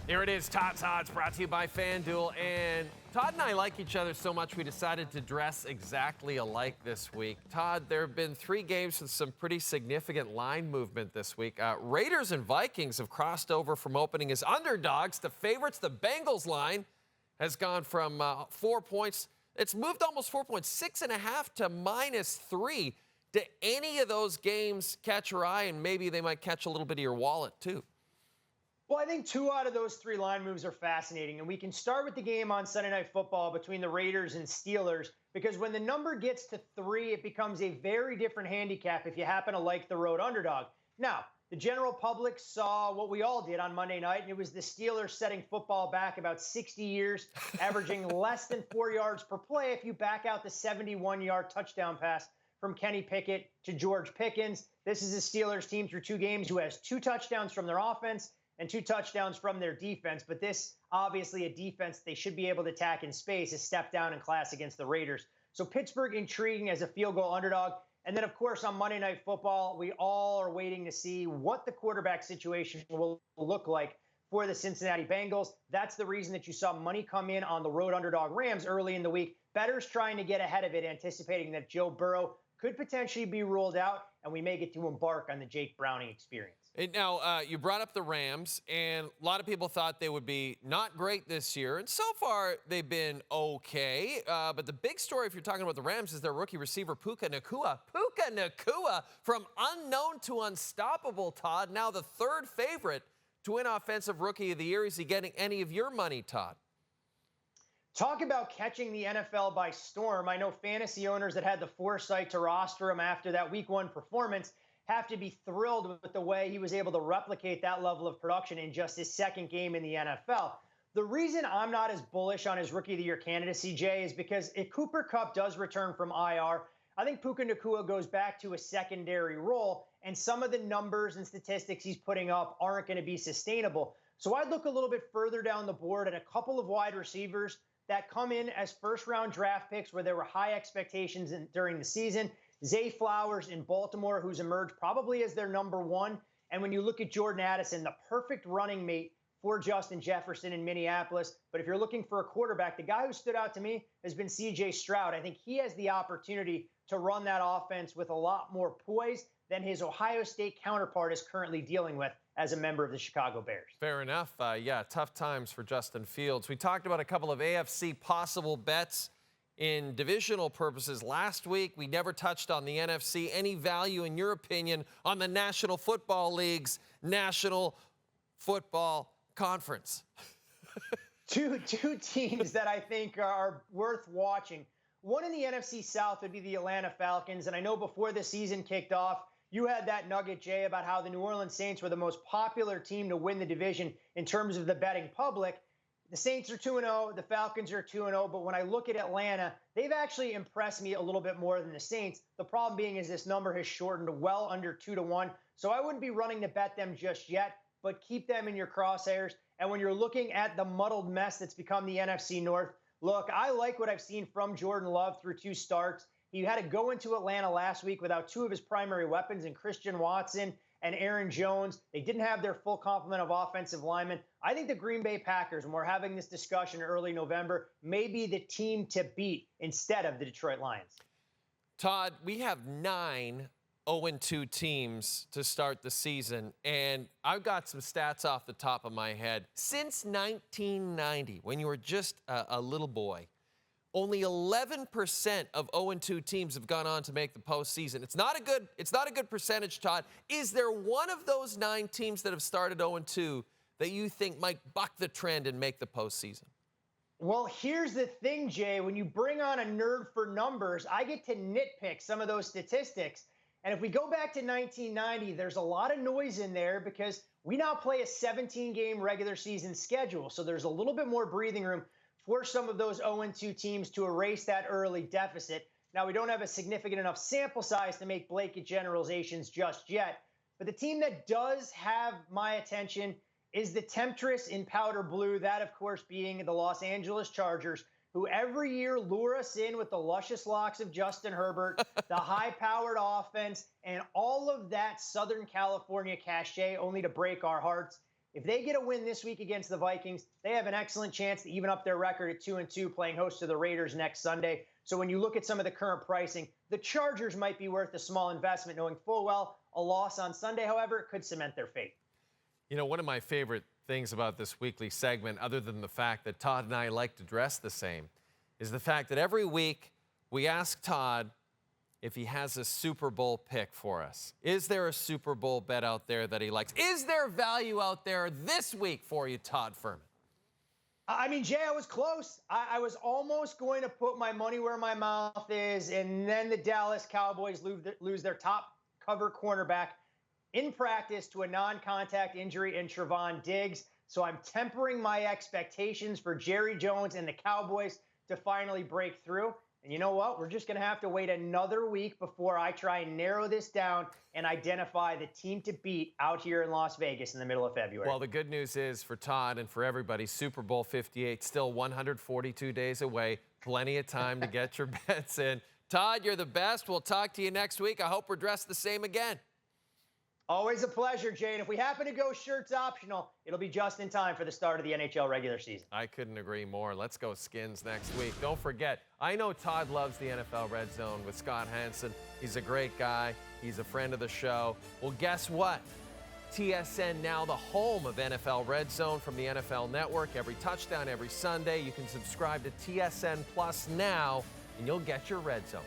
Here it is, Todd's Odds, brought to you by FanDuel. And Todd and I like each other so much we decided to dress exactly alike this week. Todd, there have been 3 games with some pretty significant line movement this week. Raiders and Vikings have crossed over from opening as underdogs to favorites. The Bengals line has gone from 4 points. It's moved almost 4 points, 6.5 to -3. Do any of those games catch your eye? And maybe they might catch a little bit of your wallet, too. Well, I think 2 out of those 3 line moves are fascinating. And we can start with the game on Sunday Night Football between the Raiders and Steelers, because when the number gets to 3, it becomes a very different handicap if you happen to like the road underdog. Now, the general public saw what we all did on Monday night, and it was the Steelers setting football back about 60 years, averaging less than 4 yards per play if you back out the 71-yard touchdown pass from Kenny Pickett to George Pickens. This is a Steelers team through 2 games who has 2 touchdowns from their offense and 2 touchdowns from their defense. But this, obviously, a defense they should be able to attack in space, is step down in class against the Raiders. So Pittsburgh intriguing as a field goal underdog. And then, of course, on Monday Night Football, we all are waiting to see what the quarterback situation will look like for the Cincinnati Bengals. That's the reason that you saw money come in on the road underdog Rams early in the week. Bettors trying to get ahead of it, anticipating that Joe Burrow could potentially be ruled out, and we may get to embark on the Jake Browning experience. Now, you brought up the Rams, and a lot of people thought they would be not great this year, and so far they've been okay. But the big story, if you're talking about the Rams, is their rookie receiver, Puka Nacua. Puka Nacua, from unknown to unstoppable, Todd, now the 3rd favorite to win Offensive Rookie of the Year. Is he getting any of your money, Todd? Talk about catching the NFL by storm. I know fantasy owners that had the foresight to roster him after that Week 1 performance have to be thrilled with the way he was able to replicate that level of production in just his 2nd game in the NFL. The reason I'm not as bullish on his Rookie of the Year candidacy, Jay, is because if Cooper Kupp does return from IR, I think Puka Nacua goes back to a secondary role, and some of the numbers and statistics he's putting up aren't going to be sustainable. So I'd look a little bit further down the board at a couple of wide receivers that come in as first-round draft picks where there were high expectations during the season. Zay Flowers in Baltimore, who's emerged probably as their number 1. And when you look at Jordan Addison, the perfect running mate for Justin Jefferson in Minneapolis. But if you're looking for a quarterback, the guy who stood out to me has been C.J. Stroud. I think he has the opportunity to run that offense with a lot more poise than his Ohio State counterpart is currently dealing with as a member of the Chicago Bears. Fair enough. Yeah, tough times for Justin Fields. We talked about a couple of AFC possible bets in divisional purposes last week. We never touched on the NFC. Any value, in your opinion, on the National Football League's National Football Conference? Two teams that I think are worth watching. One in the NFC South would be the Atlanta Falcons. And I know before the season kicked off, you had that nugget, Jay, about how the New Orleans Saints were the most popular team to win the division in terms of the betting public. The Saints are 2-0, the Falcons are 2-0, but when I look at Atlanta, they've actually impressed me a little bit more than the Saints. The problem being is this number has shortened well under 2-1, so I wouldn't be running to bet them just yet, but keep them in your crosshairs. And when you're looking at the muddled mess that's become the NFC North, look, I like what I've seen from Jordan Love through 2 starts. He had to go into Atlanta last week without 2 of his primary weapons in Christian Watson and Aaron Jones. They didn't have their full complement of offensive linemen. I think the Green Bay Packers, when we're having this discussion early November, may be the team to beat instead of the Detroit Lions. Todd, we have 9 0-2 teams to start the season, and I've got some stats off the top of my head. Since 1990, when you were just a little boy, only 11% of 0-2 teams have gone on to make the postseason. It's not a good percentage, Todd. Is there one of those 9 teams that have started 0-2 that you think might buck the trend and make the postseason? Well, here's the thing, Jay. When you bring on a nerd for numbers, I get to nitpick some of those statistics. And if we go back to 1990, there's a lot of noise in there because we now play a 17-game regular season schedule. So there's a little bit more breathing room for some of those 0-2 teams to erase that early deficit. Now, we don't have a significant enough sample size to make blanket generalizations just yet. But the team that does have my attention is the Temptress in powder blue, that, of course, being the Los Angeles Chargers, who every year lure us in with the luscious locks of Justin Herbert, the high-powered offense, and all of that Southern California cachet, only to break our hearts. If they get a win this week against the Vikings, they have an excellent chance to even up their record at 2-2, playing host to the Raiders next Sunday. So when you look at some of the current pricing, the Chargers might be worth a small investment, knowing full well a loss on Sunday, however, could cement their fate. You know, one of my favorite things about this weekly segment, other than the fact that Todd and I like to dress the same, is the fact that every week we ask Todd if he has a Super Bowl pick for us. Is there a Super Bowl bet out there that he likes? Is there value out there this week for you, Todd Fuhrman? I mean, Jay, I was close. I was almost going to put my money where my mouth is, and then the Dallas Cowboys lose their top cover cornerback in practice to a non-contact injury in Trevon Diggs. So I'm tempering my expectations for Jerry Jones and the Cowboys to finally break through. And you know what? We're just going to have to wait another week before I try and narrow this down and identify the team to beat out here in Las Vegas in the middle of February. Well, the good news is for Todd and for everybody, Super Bowl 58 still 142 days away. Plenty of time to get your bets in. Todd, you're the best. We'll talk to you next week. I hope we're dressed the same again. Always a pleasure, Jay. And if we happen to go shirts optional, it'll be just in time for the start of the NHL regular season. I couldn't agree more. Let's go Skins next week. Don't forget, I know Todd loves the NFL Red Zone with Scott Hansen. He's a great guy. He's a friend of the show. Well, guess what? TSN now the home of NFL Red Zone from the NFL Network. Every touchdown, every Sunday. You can subscribe to TSN Plus now, and you'll get your Red Zone.